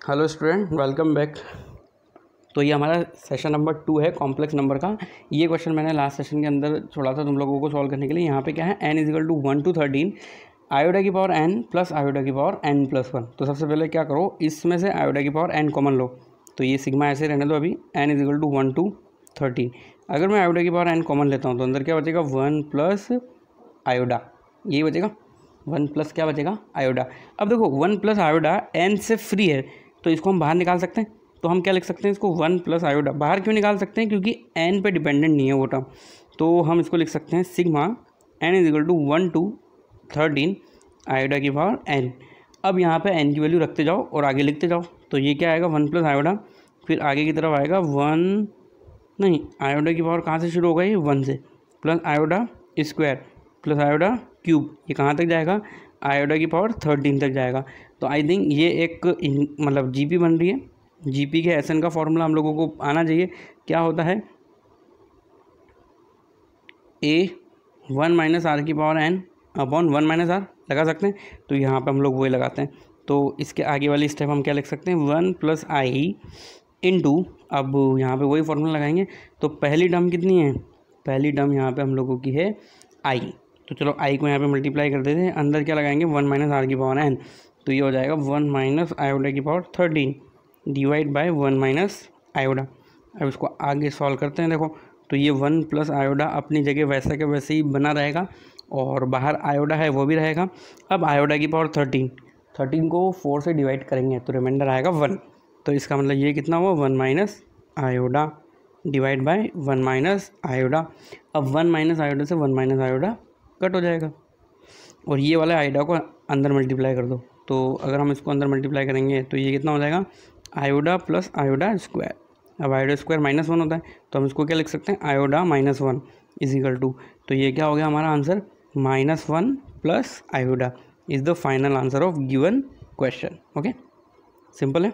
Hello student, welcome back. तो ये हमारा सेशन नंबर 2 है कॉम्प्लेक्स नंबर का। ये क्वेश्चन मैंने लास्ट सेशन के अंदर छोड़ा था तुम लोगों को सॉल्व करने के लिए। यहाँ पे क्या है, n is equal to 1 to 13 iota की पावर n प्लस आयोडा की पावर n प्लस 1। तो सबसे पहले क्या करो, इसमें से आयोडा की पावर n कॉमन लो। तो ये सिग्मा ऐसे रहने दो अभी, n इजिकल टू 1 to 13। अगर मैं आयोडा की पावर n कॉमन लेता हूँ तो अंदर क्या बचेगा, 1 प्लस आयोडा, यही बचेगा 1 प्लस क्या बचेगा, आयोडा। अब देखो 1 प्लस आयोडा n से फ्री है तो इसको हम बाहर निकाल सकते हैं। तो हम क्या लिख सकते हैं इसको, 1 प्लस आयोडा। बाहर क्यों निकाल सकते हैं, क्योंकि n पे डिपेंडेंट नहीं है वो टर्म। तो हम इसको लिख सकते हैं sigma n is equal to 1 to 13 iota की पावर n। अब यहाँ पे n की वैल्यू रखते जाओ और आगे लिखते जाओ। तो ये क्या आएगा, 1 प्लस आयोडा, फिर आगे की तरफ आएगा 1, नहीं आयोडा की पावर कहाँ से शुरू होगा, ये 1 से, plus iota square plus iota cube, ये कहाँ तक जाएगा, आयोडा की पावर 13 तक जाएगा। तो आई थिंक ये एक मतलब जीपी बन रही है। जीपी के एसएन का फॉर्मूला हम लोगों को आना चाहिए। क्या होता है, ए 1 माइनस आर की power N upon 1 minus R लगा सकते हैं। तो यहाँ पे हम लोग वही लगाते हैं। तो इसके आगे वाली स्टेप हम क्या लिख सकते हैं, 1 प्लस आई इंटू, अब यहाँ पे वही फॉर्मूला लगाएंगे। तो पहली टर्म कितनी है, पहली टर्म यहाँ पे हम लोगों की है आई। तो चलो आई को यहाँ पे मल्टीप्लाई कर देते हैं, अंदर क्या लगाएंगे, 1 माइनस आर की पावर एन। तो ये हो जाएगा 1 माइनस आयोडा की पावर 13 डिवाइड बाय 1 माइनस आयोडा। अब इसको आगे सॉल्व करते हैं। देखो तो ये 1 प्लस आयोडा अपनी जगह वैसा के वैसे ही बना रहेगा और बाहर आयोडा है वो भी रहेगा। अब आयोडा की पावर 13 को 4 से डिवाइड करेंगे तो रिमाइंडर आएगा 1। तो इसका मतलब ये कितना हुआ, 1 माइनस आयोडा डिवाइड बाय 1 माइनस आयोडा। अब 1 माइनस आयोडा से 1 माइनस आयोडा कट हो जाएगा और ये वाला आयोडा को अंदर मल्टीप्लाई कर दो। तो अगर हम इसको अंदर मल्टीप्लाई करेंगे तो ये कितना हो जाएगा, आयोडा प्लस आयोडा स्क्वायर। अब आयोडा स्क्वायर -1 होता है तो हम इसको क्या लिख सकते हैं, आयोडा -1 इज इक्वल टू, तो ये क्या हो गया हमारा answer, -1 plus iota is the final answer of given question. Okay, simple है।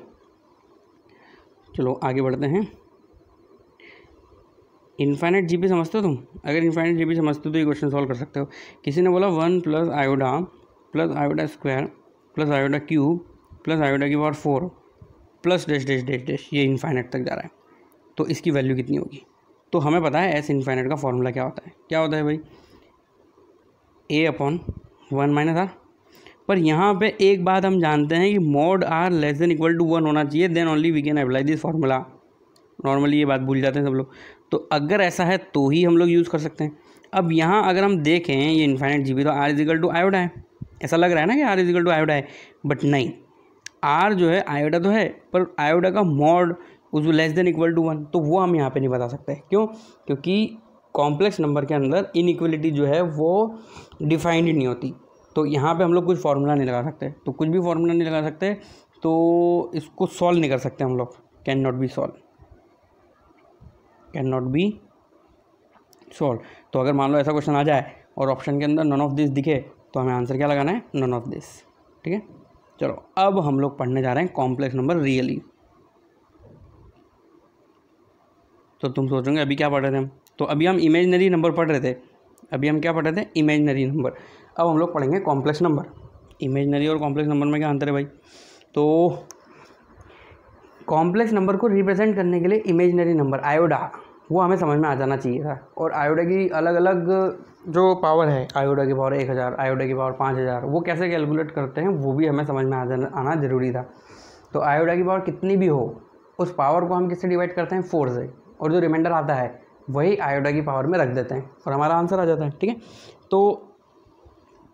चलो आगे बढ़ते हैं। इनफाइनाइट जीपी समझते हो तुम? अगर इनफाइनाइट जीपी समझते हो तो ये क्वेश्चन सॉल्व कर सकते हो। किसी ने बोला 1 plus iota square plus iota cube plus iota की power 4 plus dash dash dash dash, ये इनफाइनाइट तक जा रहा है। तो इसकी वैल्यू कितनी होगी? तो हमें पता है एस इनफाइनाइट का फॉर्मूला क्या होता है। क्या होता है भाई, ए अपॉन 1 माइनस आर। पर यहाँ पे एक बात हम जानते हैं कि mod R less than equal to 1 होना चाहिए, then only we can apply this formula. Normally ये बात भूल जाते हैं सब लोग। तो अगर ऐसा है तो ही हम लोग यूज़ कर सकते हैं। अब यहाँ अगर हम देखें ये इनफाइनाइट जीपी, तो आर इजिकल टू आयोडा है। ऐसा लग रहा है ना कि आर इजिकल टू आयोडा है, बट नहीं, आर जो है आयोडा तो है पर आयोडा का मॉड उस लेस देन इक्वल टू 1, तो वो हम यहाँ पे नहीं बता सकते। क्यों? क्योंकि कॉम्प्लेक्स नंबर के अंदर इनइक्वलिटी जो है वो डिफाइंड ही नहीं होती। तो यहाँ पे हम लोग कुछ फार्मूला नहीं लगा सकते। तो कुछ भी फार्मूला नहीं लगा सकते तो इसको सॉल्व नहीं कर सकते हम लोग। Can not be solve, can not be solve. तो अगर मान लो ऐसा क्वेश्चन आ जाए और ऑप्शन के अंदर नन ऑफ दिस दिखे तो हमें आंसर क्या लगाना है, नन ऑफ दिस। ठीक है, चलो अब हम लोग पढ़ने जा रहे हैं कॉम्प्लेक्स नंबर रियली। तो तुम सोचोगे अभी क्या पढ़ रहे थे हम, तो अभी हम इमेजनरी नंबर पढ़ रहे थे। अभी हम क्या पढ़ रहे थे, इमेजनरी नंबर। अब हम लोग पढ़ेंगे कॉम्प्लेक्स नंबर। इमेजनरी और कॉम्प्लेक्स नंबर में क्या अंतर है भाई? तो कॉम्प्लेक्स नंबर को रिप्रेजेंट करने के लिए इमेजनरी नंबर आयोडा, वो हमें समझ में आ जाना चाहिए था। और आयोडा की अलग अलग जो पावर है, आयोडा की पावर 1000, आयोडा की पावर 5000, वो कैसे कैलकुलेट करते हैं वो भी हमें समझ में आना ज़रूरी था। तो आयोडा की पावर कितनी भी हो, उस पावर को हम किससे डिवाइड करते हैं, 4 से, और जो रिमाइंडर आता है वही आयोडा की पावर में रख देते हैं और हमारा आंसर आ जाता है। ठीक है, तो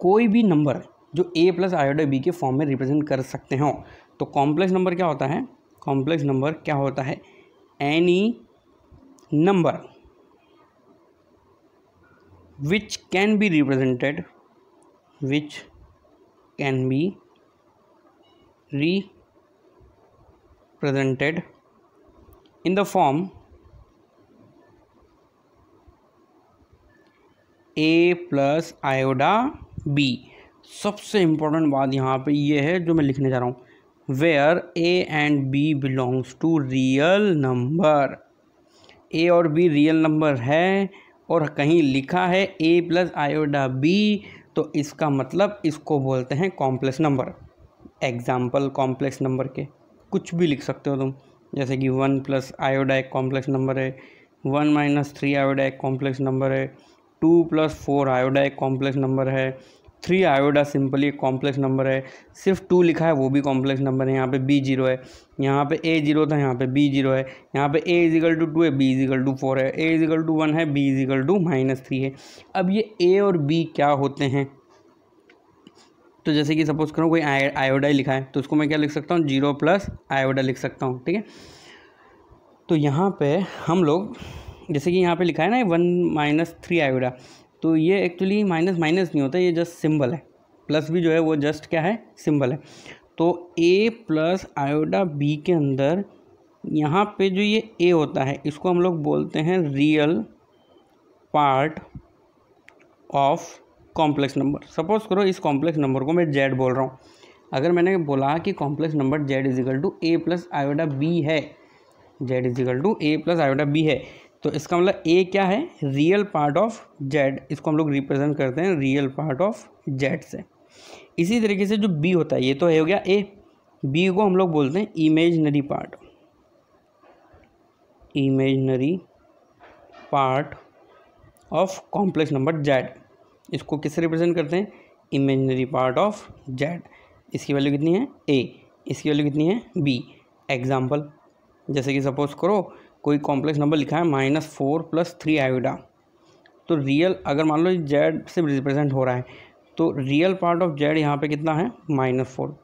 कोई भी नंबर जो ए प्लस आयोडा बी के फॉर्म में रिप्रेजेंट कर सकते हो। तो कॉम्प्लेक्स नंबर क्या होता है, कॉम्प्लेक्स नंबर क्या होता है, any number which can be represented in the form a plus iota b। सबसे इम्पोर्टेंट बात यहाँ पे ये है जो मैं लिखने जा रहा हूँ, where a and b belongs to real number. a और b रियल नंबर है और कहीं लिखा है a प्लस आयोडा b, तो इसका मतलब इसको बोलते हैं complex number. Example complex number के, कुछ भी लिख सकते हो तुम, जैसे कि 1 प्लस आयोडा एक कॉम्प्लेक्स नंबर है, 1 माइनस 3 आयोडा एक कॉम्प्लेक्स नंबर है, 2 प्लस 4 आयोडा एक कॉम्प्लेक्स नंबर है, 3 आयोडा सिंपली एक कॉम्प्लेक्स नंबर है, सिर्फ 2 लिखा है वो भी कॉम्प्लेक्स नंबर है। यहाँ पे बी 0 है, यहाँ पे ए 0 था, यहाँ पे बी 0 है, यहाँ पे ए इजिकल टू 2 है, बी इजिकल टू 4 है, ए इजिकल टू 1 है, बी इजिकल टू -3 है। अब ये ए और बी क्या होते हैं, तो जैसे कि सपोज करो कोई आयोडा लिखा है तो उसको मैं क्या लिख सकता हूँ, 0 प्लस आयोडा लिख सकता हूँ, ठीक है। तो यहाँ पे हम लोग जैसे कि यहाँ पे लिखा है ना 1 माइनस 3 आयोडा, तो ये एक्चुअली माइनस माइनस नहीं होता, ये जस्ट सिंबल है। प्लस भी जो है वो जस्ट क्या है, सिंबल है। तो ए प्लस आयोडा बी के अंदर यहाँ पे जो ये ए होता है इसको हम लोग बोलते हैं real part of complex number. Suppose करो इस कॉम्प्लेक्स नंबर को मैं जेड बोल रहा हूँ। अगर मैंने बोला कि complex number z is equal to a plus iota b है, z is equal to a plus iota b है, तो इसका मतलब ए क्या है, रियल पार्ट ऑफ जेड। इसको हम लोग रिप्रेजेंट करते हैं रियल पार्ट ऑफ जेड से। इसी तरीके से जो बी होता है, ये तो हो गया ए, बी को हम लोग बोलते हैं imaginary part, imaginary part of complex number Z. इसको किससे रिप्रेजेंट करते हैं, इमेजनरी पार्ट ऑफ जेड। इसकी वैल्यू कितनी है, ए, इसकी वैल्यू कितनी है, बी। एग्जाम्पल, जैसे कि सपोज करो कोई कॉम्प्लेक्स नंबर लिखा है -4 प्लस 3 आयोडा, तो रियल अगर मान लो जेड से रिप्रेजेंट हो रहा है तो रियल पार्ट ऑफ जेड यहाँ पे कितना है, -4।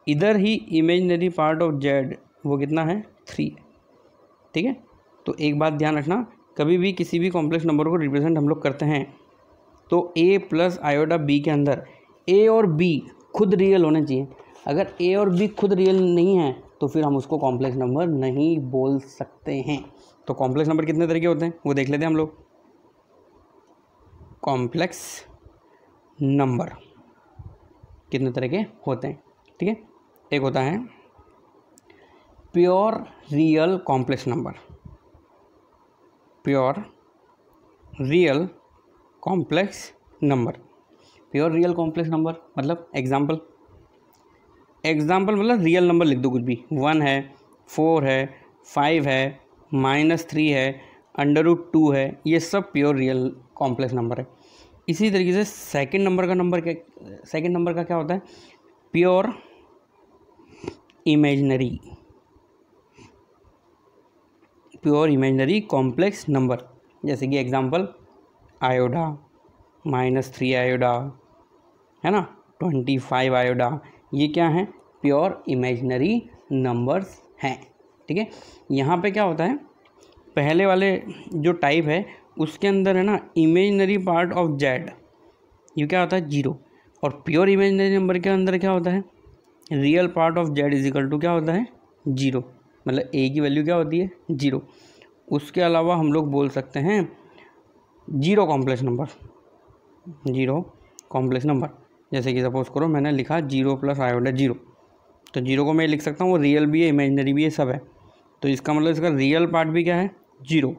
इधर ही इमेजनरी पार्ट ऑफ जेड वो कितना है, 3, ठीक है। तो एक बात ध्यान रखना, कभी भी किसी भी कॉम्प्लेक्स नंबर को रिप्रेजेंट हम लोग करते हैं तो ए प्लस आयोडा बी के अंदर ए और बी खुद रियल होने चाहिए। अगर ए और बी खुद रियल नहीं है तो फिर हम उसको कॉम्प्लेक्स नंबर नहीं बोल सकते हैं। तो कॉम्प्लेक्स नंबर कितने तरह के होते हैं वो देख लेते हैं हम लोग। कॉम्प्लेक्स नंबर कितने तरह के होते हैं, ठीक है। एक होता है pure real complex number, pure real complex number. Pure real complex number मतलब एग्जाम्पल मतलब रियल नंबर लिख दो कुछ भी, 1 है, 4 है, 5 है, -3 है, √2 है, ये सब प्योर रियल कॉम्प्लेक्स नंबर है। इसी तरीके से सेकंड नंबर का क्या होता है, प्योर इमेजनरी कॉम्प्लेक्स नंबर। जैसे कि एग्जांपल आयोडा, -3 आयोडा, है ना, 25 आयोडा, ये क्या है, प्योर इमेजनरी नंबर्स हैं, ठीक है। यहाँ पे क्या होता है, पहले वाले जो टाइप है उसके अंदर है ना इमेजनरी पार्ट ऑफ जेड, ये क्या होता है, 0। और प्योर इमेजनरी नंबर के अंदर क्या होता है, real part of Z is equal to क्या होता है, 0। मतलब ए की वैल्यू क्या होती है, 0। उसके अलावा हम लोग बोल सकते हैं 0 कॉम्प्लेक्स नंबर। जैसे कि सपोज करो मैंने लिखा 0 प्लस आयोडा 0, तो 0 को मैं लिख सकता हूँ वो रियल भी है, इमेजनरी भी है, सब है। तो इसका मतलब इसका रियल पार्ट भी क्या है, 0,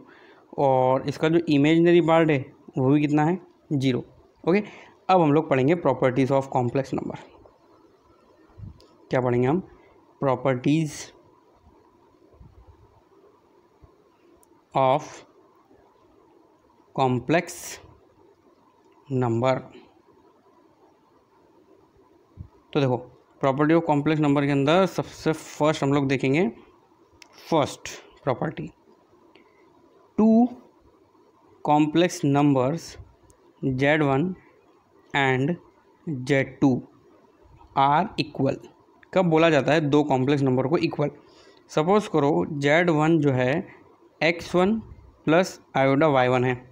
और इसका जो इमेजनरी पार्ट है वो भी कितना है, 0। ओके, अब हम लोग पढ़ेंगे प्रॉपर्टीज़ ऑफ कॉम्प्लेक्स नंबर। क्या पढ़ेंगे हम, प्रॉपर्टीज़ ऑफ कॉम्प्लेक्स नंबर। तो देखो प्रॉपर्टी ऑफ कॉम्प्लेक्स नंबर के अंदर सबसे फर्स्ट हम लोग देखेंगे, first property, 2 complex numbers Z1 and Z2 are equal. कब बोला जाता है दो कॉम्प्लेक्स नंबर को इक्वल, सपोज करो Z1 जो है x1 प्लस आयोडा y1 है,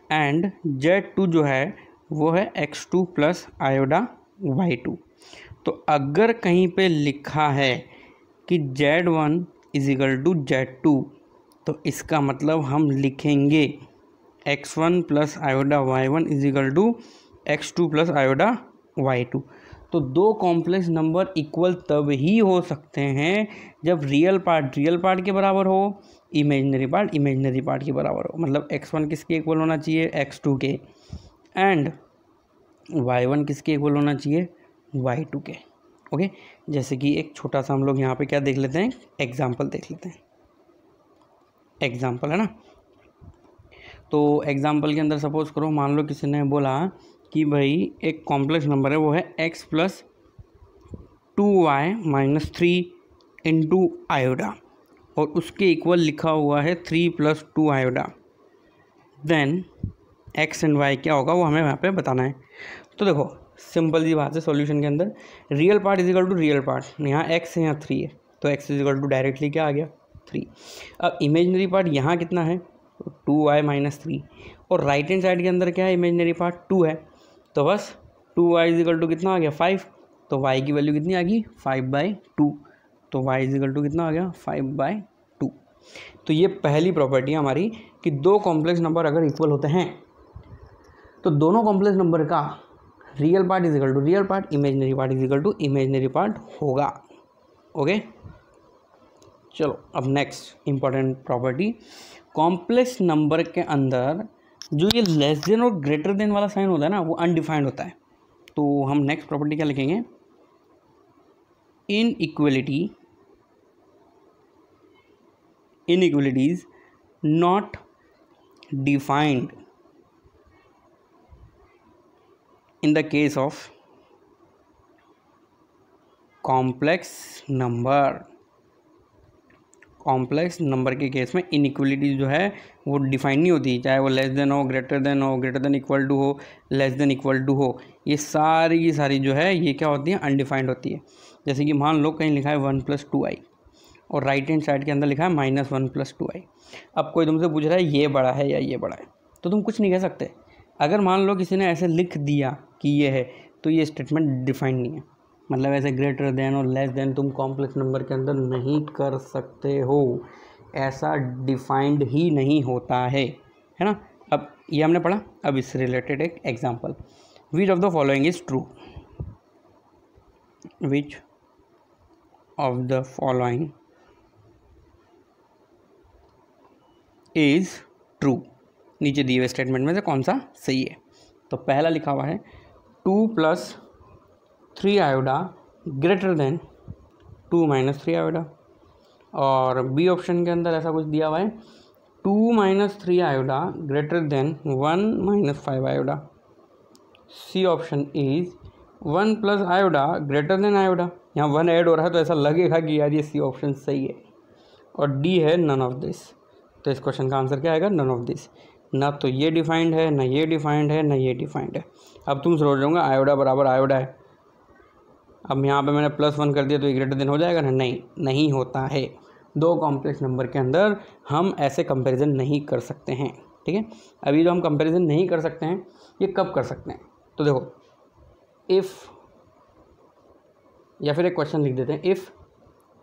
एंड Z2 जो है वो है x2 प्लस आयोडा y2। तो अगर कहीं पे लिखा है कि Z1 इजिकल टू Z2, तो इसका मतलब हम लिखेंगे x1 plus iota y1 equal to x2 plus iota y2। तो दो कॉम्प्लेक्स नंबर इक्वल तब ही हो सकते हैं जब रियल पार्ट के बराबर हो, इमेजनरी पार्ट के बराबर हो। मतलब x1 किसके इक्वल होना चाहिए, x2 के, एंड y1 किसके इक्वल होना चाहिए, y2 के। ओके, जैसे कि एक छोटा सा हम लोग यहाँ पे क्या देख लेते हैं, एग्जाम्पल देख लेते हैं। एग्जाम्पल है ना, तो एग्जाम्पल के अंदर सपोज करो, मान लो किसी ने बोला कि भाई एक कॉम्प्लेक्स नंबर है, वो है x + 2y - 3 इंटू आयोडा, और उसके इक्वल लिखा हुआ है 3 + 2 आयोडा। देन x एंड y क्या होगा वो हमें वहाँ पे बताना है। तो देखो सिंपल सी बात है, सॉल्यूशन के अंदर real part is equal to real part, यहाँ x है यहाँ 3 है, तो x is equal to directly क्या आ गया 3। अब इमेजनरी पार्ट यहाँ कितना है, 2y - 3, और राइट हैंड साइड के अंदर क्या है, इमेजनरी पार्ट 2 है, तो बस 2y इज इक्वल टू कितना आ गया 5, तो y की वैल्यू कितनी आ गई 5/2, तो y इज इक्वल टू कितना आ गया 5/2। तो ये पहली प्रॉपर्टी है हमारी कि दो कॉम्प्लेक्स नंबर अगर इक्वल होते हैं तो दोनों कॉम्प्लेक्स नंबर का real part is equal to real part, imaginary part is equal to imaginary part होगा। ओके, चलो अब next important property, complex number के अंदर जो ये लेस देन और ग्रेटर देन वाला साइन होता है ना, वो अनडिफाइंड होता है। तो हम नेक्स्ट प्रॉपर्टी क्या लिखेंगे, inequalities not defined in the case of complex number के केस में इनइक्वलिटीज जो है वो डिफाइन नहीं होती, चाहे वो लेस देन हो, ग्रेटर देन इक्वल टू हो, लेस देन इक्वल टू हो, ये सारी की सारी जो है ये क्या होती है, अनडिफाइंड होती है। जैसे कि मान लो कहीं लिखा है 1 + 2i और राइट हैंड साइड के अंदर लिखा है -1 + 2i। अब कोई तुमसे पूछ रहा है ये बड़ा है या ये बड़ा है, तो तुम कुछ नहीं कह सकते। अगर मान लो किसी ने ऐसे लिख दिया कि ये है, तो ये स्टेटमेंट डिफाइन नहीं है, मतलब ऐसे ग्रेटर देन और लेस देन तुम कॉम्प्लेक्स नंबर के अंदर नहीं कर सकते हो, ऐसा डिफाइंड ही नहीं होता है ना। अब ये हमने पढ़ा, अब इससे रिलेटेड एक example, which of the following is true, which of the following is true, नीचे दिए हुए स्टेटमेंट में से कौन सा सही है। तो पहला लिखा हुआ है 2 + 3 आयोडा ग्रेटर देन 2 - 3 आयोडा, और बी ऑप्शन के अंदर ऐसा कुछ दिया हुआ है 2 - 3 iota greater than 1 - 5 iota. C option is 1 + iota greater than iota, यहाँ 1 ऐड हो रहा है तो ऐसा लगेगा कि यार ये सी ऑप्शन सही है, और डी है नन ऑफ दिस। तो इस क्वेश्चन का आंसर क्या आएगा, नन ऑफ दिस। ना तो ये डिफाइंड है, ना ये डिफाइंड है, ना ये डिफाइंड है। अब तुम सोच रहे आयोडा बराबर आयोडा है, अब यहाँ पे मैंने +1 कर दिया तो ये ग्रेटर देन हो जाएगा ना, नहीं होता है। दो कॉम्प्लेक्स नंबर के अंदर हम ऐसे कंपैरिजन नहीं कर सकते हैं, ठीक है। अभी जो हम कंपैरिजन नहीं कर सकते हैं ये कब कर सकते हैं, तो देखो इफ़, या फिर एक क्वेश्चन लिख देते हैं, if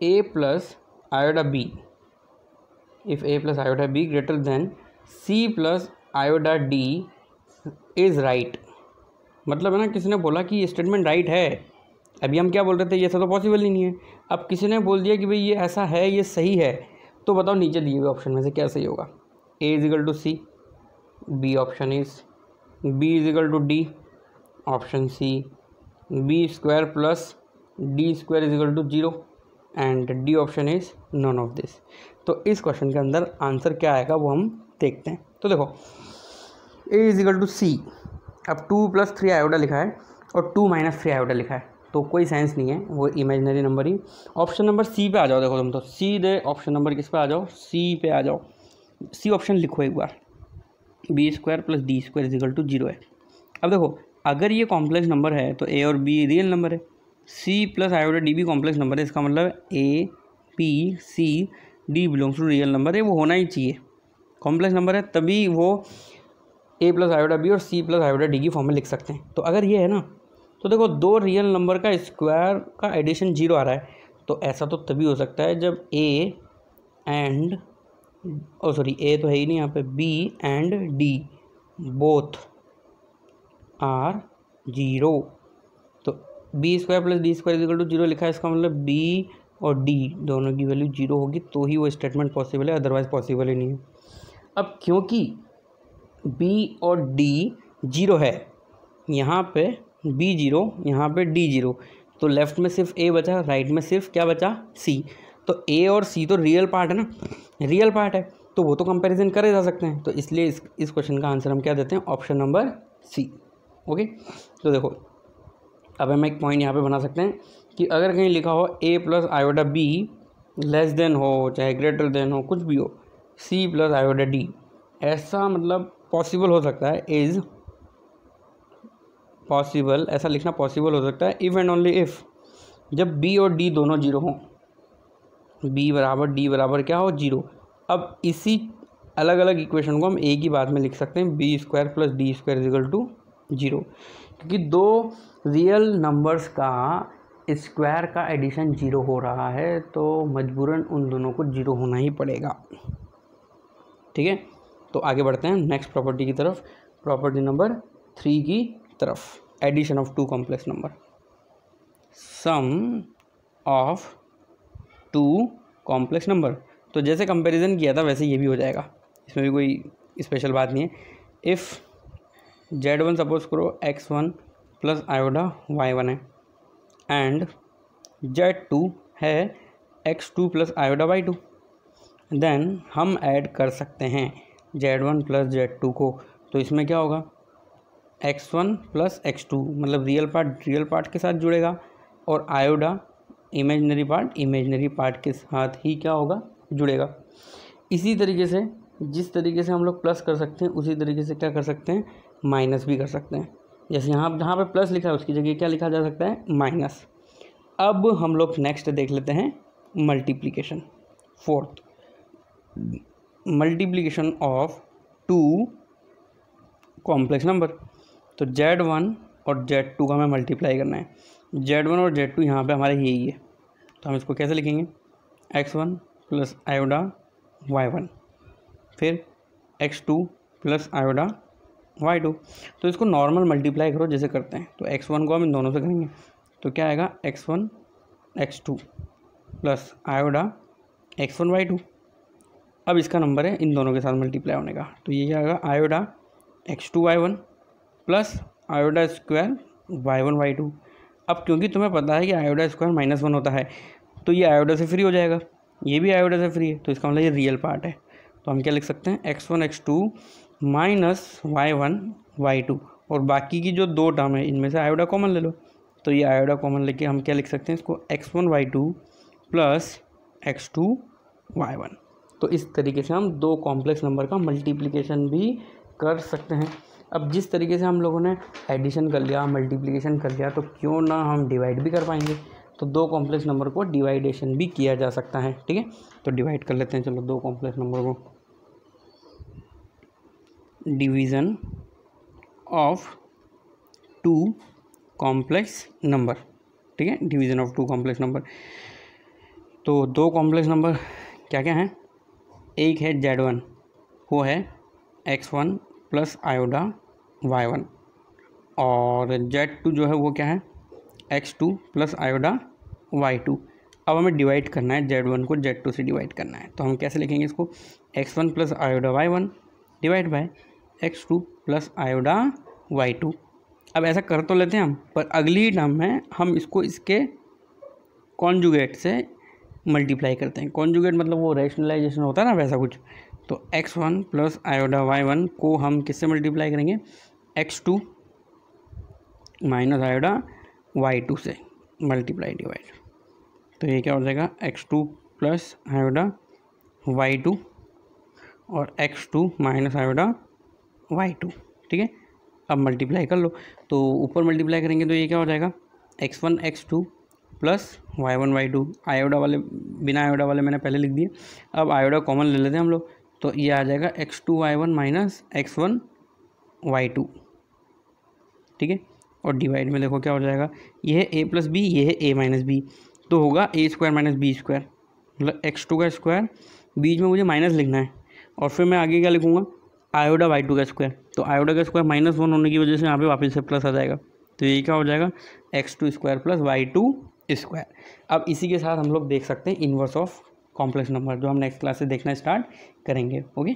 a + आयोडा b, if a + आयोडा b greater than c + iota d is right. मतलब है ना, किसी ने बोला कि ये स्टेटमेंट राइट है, अभी हम क्या बोल रहे थे, ये ऐसा तो पॉसिबल ही नहीं है। अब किसी ने बोल दिया कि भाई ये ऐसा है, ये सही है, तो बताओ नीचे दिए हुए ऑप्शन में से क्या सही होगा। a = c, b option is, b = d option c, b² + d² = 0 and D option is none of this. तो इस क्वेश्चन के अंदर आंसर क्या आएगा वो हम देखते हैं। तो देखो a = c, अब 2 + 3 आयोडा लिखा है और 2 - 3 आयोडा लिखा है, तो कोई सेंस नहीं है, वो इमेजिनरी नंबर ही। ऑप्शन नंबर सी पे आ जाओ, देखो तुम तो सीधे ऑप्शन नंबर किस पे आ जाओ, सी पे आ जाओ। सी ऑप्शन लिखो एक बार, b² + d² = 0 है। अब देखो अगर ये कॉम्प्लेक्स नंबर है तो a और b रियल नंबर है, c + आयोडा d भी कॉम्प्लेक्स नंबर है, इसका मतलब a p c d belongs to real number है, वो होना ही चाहिए। कॉम्प्लेक्स नंबर है तभी वो a + आयोडा b और c + आयोडा d की फॉर्म में लिख सकते हैं। तो अगर ये है ना, तो देखो दो रियल नंबर का स्क्वायर का एडिशन 0 आ रहा है, तो ऐसा तो तभी हो सकता है जब a तो है ही नहीं यहाँ पे, b and d both are 0। तो b² + d² = 0 लिखा है, इसका मतलब b और d दोनों की वैल्यू 0 होगी तो ही वो स्टेटमेंट पॉसिबल है, अदरवाइज पॉसिबल ही नहीं है। अब क्योंकि b और d 0 है, यहाँ पे b 0, यहाँ पे d 0, तो लेफ्ट में सिर्फ ए बचा, राइट में सिर्फ क्या बचा, सी। तो ए और सी तो रियल पार्ट है ना, रियल पार्ट है, तो वो तो कंपैरिजन करे जा सकते हैं। तो इसलिए इस क्वेश्चन का आंसर हम क्या देते हैं, ऑप्शन नंबर सी। ओके, तो देखो अब हम एक पॉइंट यहाँ पे बना सकते हैं कि अगर कहीं लिखा हो a plus iota b less than हो चाहे ग्रेटर देन हो, कुछ भी हो, c प्लस आयोडा डी, ऐसा मतलब पॉसिबल हो सकता है, इज़ पॉसिबल, ऐसा लिखना पॉसिबल हो सकता है इफ़ एंड ओनली इफ़ जब b और d दोनों जीरो हों, b बराबर d बराबर क्या हो, जीरो। अब इसी अलग अलग इक्वेशन को हम एक ही बात में लिख सकते हैं, B square plus D square is equal to zero, क्योंकि दो रियल नंबर्स का स्क्वायर का एडिशन जीरो हो रहा है, तो मजबूरन उन दोनों को जीरो होना ही पड़ेगा। ठीक है, तो आगे बढ़ते हैं नेक्स्ट प्रॉपर्टी की तरफ, प्रॉपर्टी नंबर 3 की तरफ, addition of two complex number. Sum of two complex number, तो जैसे कंपैरिजन किया था वैसे ये भी हो जाएगा, इसमें भी कोई स्पेशल बात नहीं है। इफ़ z1 सपोज करो x1 प्लस आयोडा y1 है, एंड z2 है x2 plus iota y2, then हम ऐड कर सकते हैं z1 प्लस z2 को, तो इसमें क्या होगा, x1 प्लस x2, मतलब रियल पार्ट के साथ जुड़ेगा, और आयोडा इमेजनरी पार्ट के साथ ही क्या होगा, जुड़ेगा। इसी तरीके से जिस तरीके से हम लोग प्लस कर सकते हैं उसी तरीके से क्या कर सकते हैं, माइनस भी कर सकते हैं। जैसे यहाँ जहाँ पे प्लस लिखा है उसकी जगह क्या लिखा जा सकता है, माइनस। अब हम लोग नेक्स्ट देख लेते हैं multiplication, fourth multiplication of two complex number. तो z1 और z2 का हमें मल्टीप्लाई करना है, z1 और z2 यहाँ पे हमारे यही है, तो हम इसको कैसे लिखेंगे, x1 प्लस आयोडा y1, फिर x2 प्लस आयोडा y2। तो इसको नॉर्मल मल्टीप्लाई करो जैसे करते हैं, तो x1 को हम इन दोनों से करेंगे, तो क्या आएगा, x1 x2 plus आयोडा x1 y2। अब इसका नंबर है इन दोनों के साथ मल्टीप्लाई होने का, तो ये क्या आएगा, आयोडा x2 y1 plus iota square y1 y2। अब क्योंकि तुम्हें पता है कि आयोडा स्क्वायर -1 होता है, तो ये आयोडा से फ्री हो जाएगा, ये भी आयोडा से फ्री है, तो इसका मतलब ये रियल पार्ट है। तो हम क्या लिख सकते हैं, x1 x2 minus y1 y2, और बाकी की जो दो टर्म है इनमें से आयोडा कॉमन ले लो, तो ये आयोडा कॉमन लेके हम क्या लिख सकते हैं इसको, x1 y2 plus x2 y1। तो इस तरीके से हम दो कॉम्प्लेक्स नंबर का मल्टीप्लिकेशन भी कर सकते हैं। अब जिस तरीके से हम लोगों ने एडिशन कर लिया, मल्टीप्लिकेशन कर लिया, तो क्यों ना हम डिवाइड भी कर पाएंगे। तो दो कॉम्प्लेक्स नंबर को डिवाइडेशन भी किया जा सकता है। ठीक है, तो डिवाइड कर लेते हैं, चलो दो कॉम्प्लेक्स नंबर को, division of two complex number. ठीक है, division of two complex number. तो दो कॉम्प्लेक्स नंबर क्या क्या हैं, एक है z1, वो है x1 प्लस आयोडा y1, और z2 जो है वो क्या है, x2 प्लस आयोडा y2। अब हमें डिवाइड करना है, z1 को z2 से डिवाइड करना है, तो हम कैसे लिखेंगे इसको, x1 plus iota y1 divide by x2 plus iota y2। अब ऐसा कर तो लेते हैं हम, पर अगली टर्म में हम इसको इसके कॉन्जुगेट से मल्टीप्लाई करते हैं। कॉन्जुगेट मतलब वो रैशनलाइजेशन होता है ना, वैसा कुछ। तो x1 प्लस आयोडा y1 को हम किससे मल्टीप्लाई करेंगे, x2 माइनस आयोडा y2 से मल्टीप्लाई डिवाइड। तो ये क्या हो जाएगा, x2 प्लस आयोडा y2 और x2 माइनस आयोडा y2। ठीक है, अब मल्टीप्लाई कर लो, तो ऊपर मल्टीप्लाई करेंगे तो ये क्या हो जाएगा, x1 x2 plus y1 y2। आयोडा वाले, बिना आयोडा वाले मैंने पहले लिख दिए, अब आयोडा कॉमन ले लेते हैं हम लोग, तो ये आ जाएगा x2 y1 minus x1 y2। ठीक है, और डिवाइड में देखो क्या हो जाएगा, ये है a प्लस बी, ये है a माइनस बी, तो होगा a square minus B square, मतलब x2 का स्क्वायर, बीच में मुझे माइनस लिखना है, और फिर मैं आगे क्या लिखूँगा, आयोडा y2 का स्क्वायर। तो आयोडा का स्क्वायर -1 होने की वजह से यहाँ पे वापस से प्लस आ जाएगा, तो ये क्या हो जाएगा, x2 square plus y2 square. अब इसी के साथ हम लोग देख सकते हैं इन्वर्स ऑफ कॉम्प्लेक्स नंबर, जो हम नेक्स्ट क्लास से देखना स्टार्ट करेंगे। ओके।